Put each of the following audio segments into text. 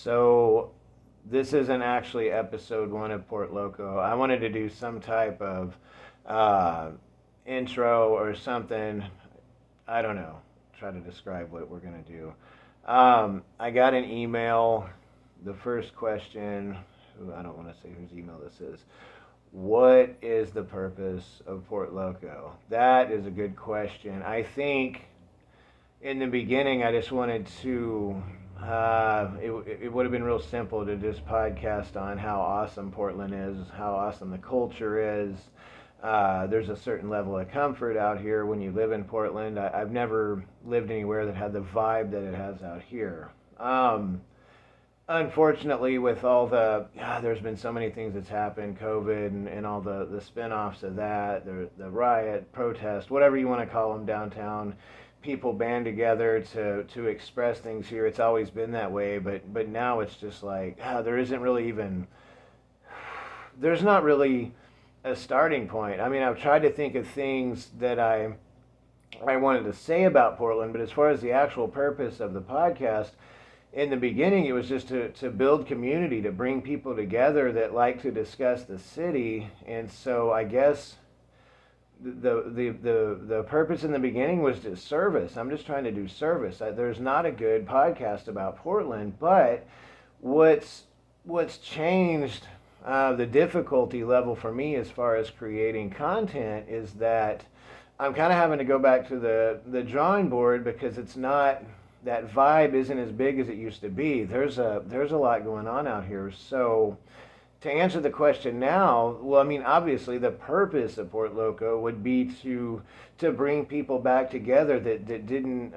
So this isn't actually episode 1 of Portloco. I wanted to do some type of uh, intro or something. I don't know. Try to describe what we're going to do. I got an email. The first question, I don't want to say whose email this is. What is the purpose of Portloco? That is a good question. I think in the beginning, I just wanted to. It would have been real simple to just podcast on how awesome Portland is, how awesome the culture is. There's a certain level of comfort out here when you live in Portland. I've never lived anywhere that had the vibe that it has out here. Unfortunately, with all there's been so many things that's happened, COVID and all the spin-offs of that, the riot, protest, whatever you want to call them downtown, people band together to express things here. It's always been that way, but now it's just like, there isn't really even, there's not really a starting point. I mean, I've tried to think of things that I wanted to say about Portland, but as far as the actual purpose of the podcast, in the beginning, it was just to build community, to bring people together that like to discuss the city. And so I guess the purpose in the beginning was just service. I'm just trying to do service. There's not a good podcast about Portland, but what's changed the difficulty level for me as far as creating content is that I'm kind of having to go back to the drawing board because it's not, that vibe isn't as big as it used to be. There's a lot going on out here. So to answer the question now, well, I mean, obviously the purpose of Portloco would be to bring people back together that didn't,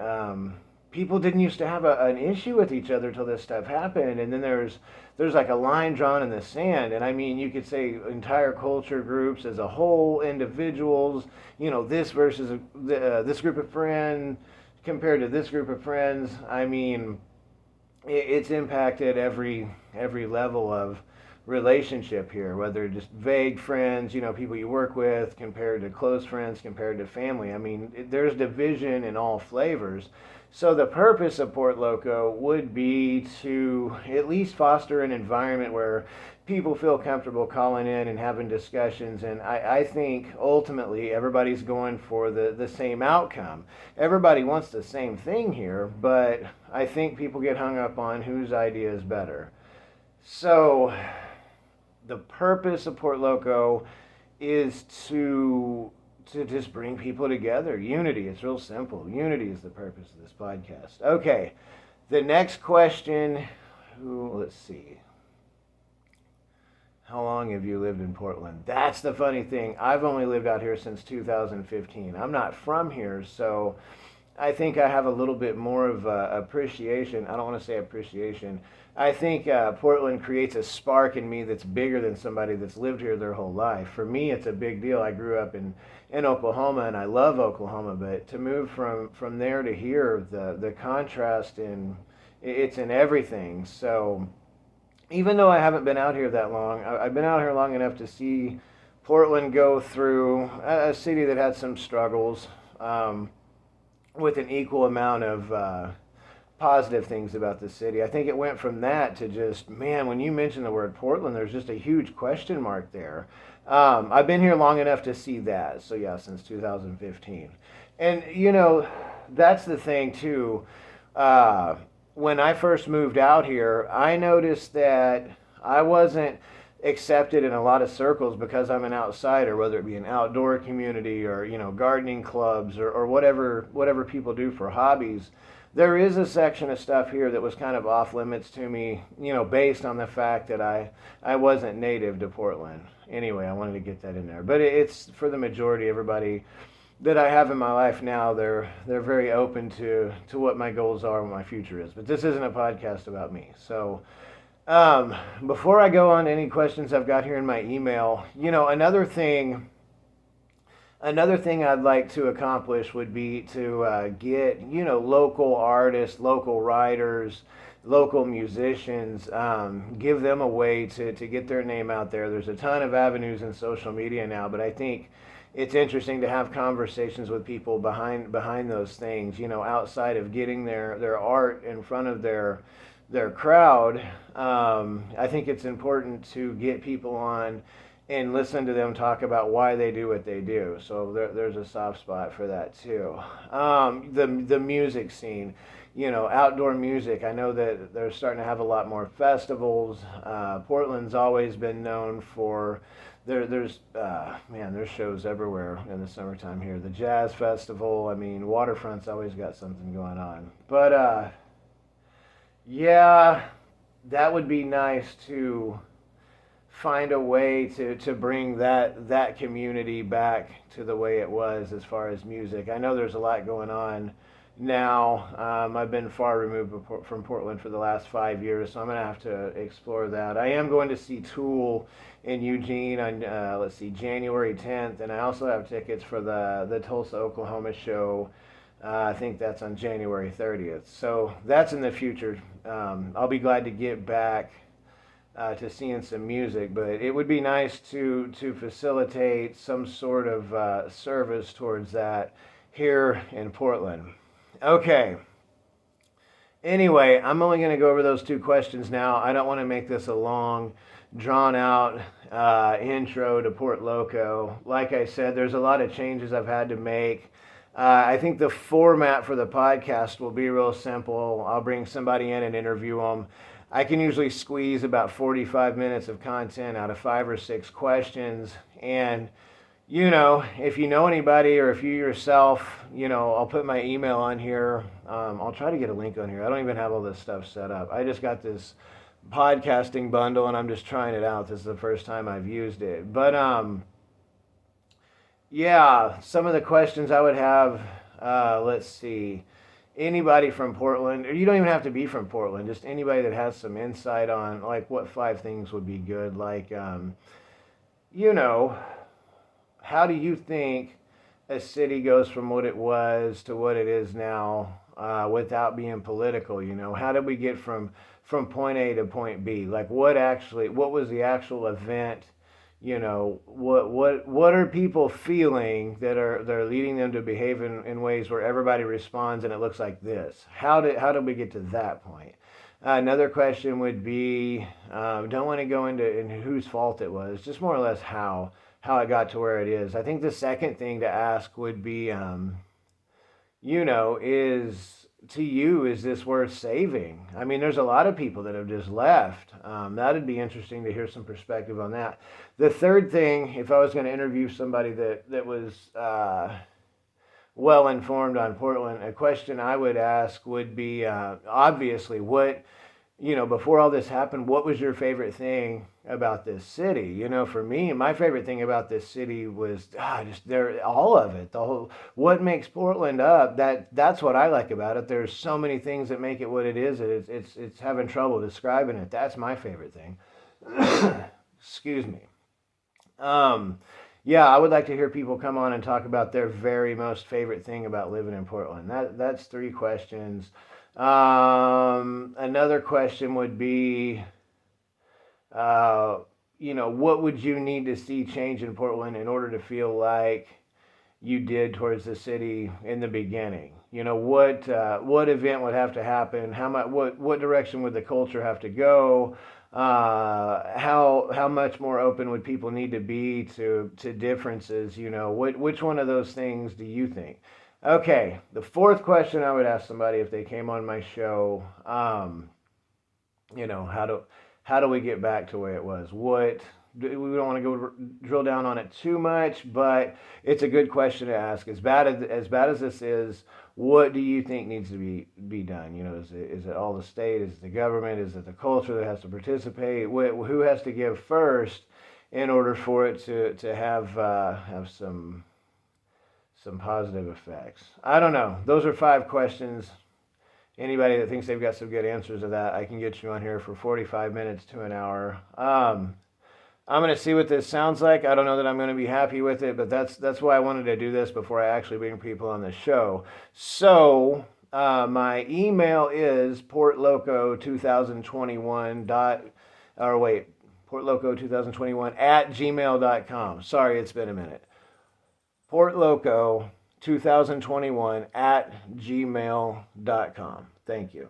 people didn't used to have an issue with each other till this stuff happened. And then there's like a line drawn in the sand. And I mean, you could say entire culture groups as a whole, individuals, this versus this group of friends compared to this group of friends. I mean, it's impacted every level of relationship here, whether just vague friends, people you work with, compared to close friends, compared to family. I mean, there's division in all flavors. So the purpose of Portloco would be to at least foster an environment where people feel comfortable calling in and having discussions. And I think ultimately everybody's going for the same outcome. Everybody wants the same thing here, but I think people get hung up on whose idea is better. So the purpose of Portloco is to just bring people together. Unity. It's real simple. Unity is the purpose of this podcast. Okay, the next question, let's see. How long have you lived in Portland? That's the funny thing. I've only lived out here since 2015. I'm not from here, so I think I have a little bit more of appreciation. I don't want to say appreciation. I think Portland creates a spark in me that's bigger than somebody that's lived here their whole life. For me, it's a big deal. I grew up in Oklahoma, and I love Oklahoma, but to move from there to here, the contrast it's in everything. So even though I haven't been out here that long, I've been out here long enough to see Portland go through a city that had some struggles, with an equal amount of positive things about the city. I think it went from that to just, man, when you mention the word Portland, there's just a huge question mark there. I've been here long enough to see that. So yeah, since 2015. And that's the thing too. When I first moved out here, I noticed that I wasn't accepted in a lot of circles because I'm an outsider, whether it be an outdoor community or gardening clubs or whatever people do for hobbies. There is a section of stuff here that was kind of off limits to me, based on the fact that I wasn't native to Portland. Anyway, I wanted to get that in there. But it's, for the majority, everybody that I have in my life now, they're very open to what my goals are and what my future is. But this isn't a podcast about me. So before I go on to any questions I've got here in my email, another thing I'd like to accomplish would be to get, local artists, local writers, local musicians, give them a way to get their name out there. There's a ton of avenues in social media now, but I think it's interesting to have conversations with people behind those things, outside of getting their art in front of their their crowd. I think it's important to get people on and listen to them talk about why they do what they do. So there's a soft spot for that too. The music scene, outdoor music. I know that they're starting to have a lot more festivals. Portland's always been known for there's shows everywhere in the summertime here. The jazz festival. I mean, Waterfront's always got something going on. But yeah, that would be nice to find a way to bring that community back to the way it was as far as music. I know there's a lot going on now. I've been far removed from Portland for the last 5 years, so I'm going to have to explore that. I am going to see Tool in Eugene on, January 10th, and I also have tickets for the Tulsa, Oklahoma show. I think that's on January 30th. So that's in the future. I'll be glad to get back to seeing some music, but it would be nice to facilitate some sort of service towards that here in Portland. Okay. Anyway, I'm only going to go over those two questions now. I don't want to make this a long, drawn-out intro to Portloco. Like I said, there's a lot of changes I've had to make. I think the format for the podcast will be real simple. I'll bring somebody in and interview them. I can usually squeeze about 45 minutes of content out of 5 or 6 questions. And, if you know anybody or if you yourself, I'll put my email on here. I'll try to get a link on here. I don't even have all this stuff set up. I just got this podcasting bundle and I'm just trying it out. This is the first time I've used it. But, yeah, some of the questions I would have, let's see. Anybody from Portland, or you don't even have to be from Portland, just anybody that has some insight on like what 5 things would be good. Like, how do you think a city goes from what it was to what it is now without being political? How did we get from point A to point B? Like what was the actual event? What are people feeling that are leading them to behave in ways where everybody responds and it looks like this? How did we get to that point? Another question would be, don't want to go into whose fault it was, just more or less how it got to where it is. I think the second thing to ask would be, is this worth saving? I mean, there's a lot of people that have just left. That'd be interesting to hear some perspective on that. The third thing, if I was going to interview somebody that was well informed on Portland, a question I would ask would be, obviously, before all this happened, what was your favorite thing about this city? For me, my favorite thing about this city was all of it. What makes Portland up. That's what I like about it. There's so many things that make it what it is. It's having trouble describing it. That's my favorite thing. Excuse me. Yeah, I would like to hear people come on and talk about their very most favorite thing about living in Portland. That's 3 questions. Another question would be, what would you need to see change in Portland in order to feel like you did towards the city in the beginning? What event would have to happen? What direction would the culture have to go? How much more open would people need to be to differences? Which one of those things do you think? Okay, the 4th question I would ask somebody if they came on my show, how do we get back to the way it was? We don't want to go drill down on it too much, but it's a good question to ask. As bad as this is, what do you think needs to be done? Is it all the state? Is it the government? Is it the culture that has to participate? Who has to give first in order for it to have some positive effects? I don't know. Those are 5 questions. Anybody that thinks they've got some good answers to that, I can get you on here for 45 minutes to an hour. I'm going to see what this sounds like. I don't know that I'm going to be happy with it, but that's why I wanted to do this before I actually bring people on the show. So my email is portloco2021 portloco2021 @gmail.com. Sorry, it's been a minute. Portloco2021 @gmail.com. Thank you.